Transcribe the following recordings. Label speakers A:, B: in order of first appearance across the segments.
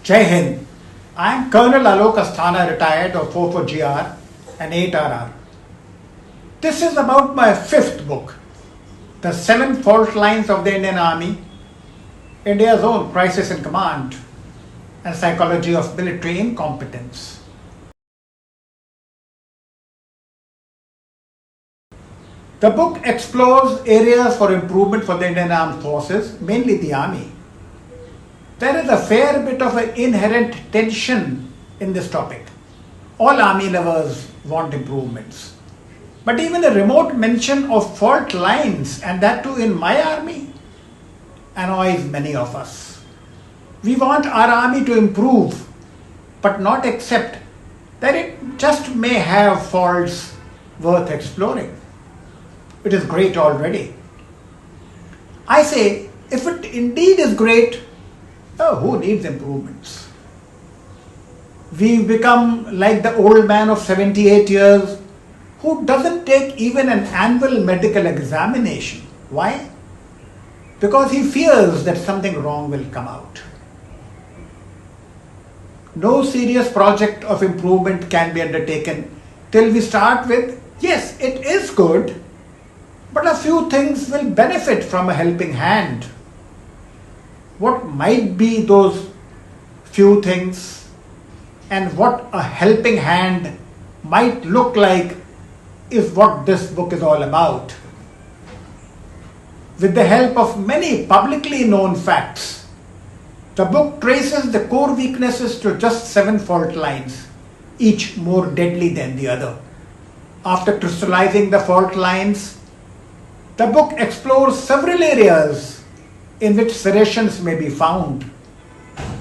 A: Jai Hind. I am Colonel Alok Asthana, retired of 44GR and 8RR. This is about my fifth book, The 7 Fault Lines of the Indian Army, India's Own Crisis in Command, and Psychology of Military Incompetence. The book explores areas for improvement for the Indian Armed Forces, mainly the Army. There is a fair bit of an inherent tension in this topic. All Army lovers want improvements. But even a remote mention of fault lines, and that too in my army, annoys many of us. We want our army to improve, but not accept that it just may have faults worth exploring. It is great already. I say, if it indeed is great, who needs improvements? We've become like the old man of 78 years who doesn't take even an annual medical examination. Why? Because he fears that something wrong will come out. No serious project of improvement can be undertaken till we start with, yes, it is good, but a few things will benefit from a helping hand. What might be those few things, and what a helping hand might look like, is what this book is all about. With the help of many publicly known facts, the book traces the core weaknesses to just 7 fault lines, each more deadly than the other. After crystallizing the fault lines, the book explores several areas in which serrations may be found.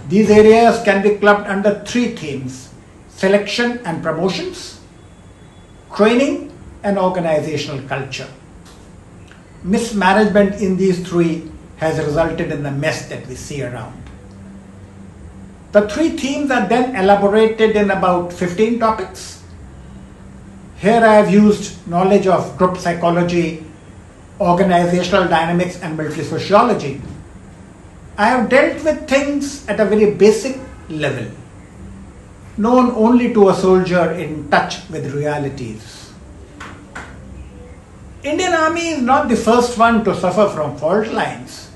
A: These areas can be clubbed under 3 themes: selection and promotions, training, and organizational culture. Mismanagement in these 3 has resulted in the mess that we see around. The 3 themes are then elaborated in about 15 topics. Here I have used knowledge of group psychology, organizational dynamics, and military sociology. I have dealt with things at a very basic level, known only to a soldier in touch with realities. Indian Army is not the first one to suffer from fault lines.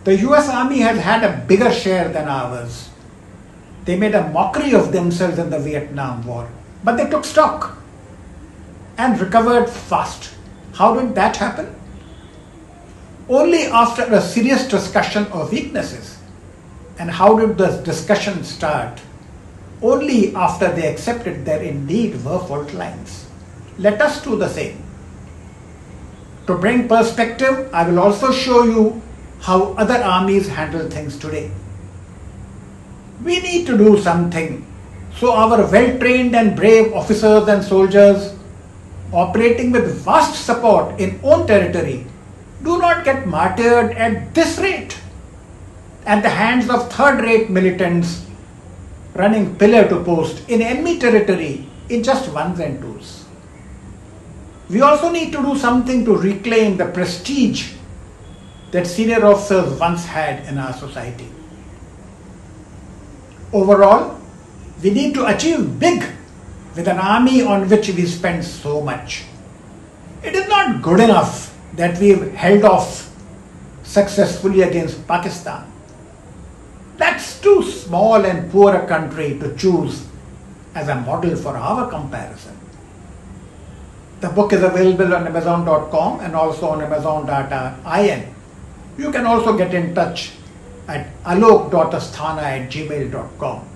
A: The US Army has had a bigger share than ours. They made a mockery of themselves in the Vietnam War, but they took stock and recovered fast. How did that happen? Only after a serious discussion of weaknesses. And how did the discussion start? Only after they accepted there indeed were fault lines. Let us do the same. To bring perspective, I will also show you how other armies handle things today. We need to do something so our well-trained and brave officers and soldiers operating with vast support in own territory do not get martyred at this rate at the hands of third-rate militants running pillar to post in enemy territory in just ones and twos. We also need to do something to reclaim the prestige that senior officers once had in our society. Overall, we need to achieve big with an army on which we spend so much. It is not good enough that we've held off successfully against Pakistan. That's too small and poor a country to choose as a model for our comparison. The book is available on Amazon.com and also on Amazon.in. You can also get in touch at alok.asthana@gmail.com.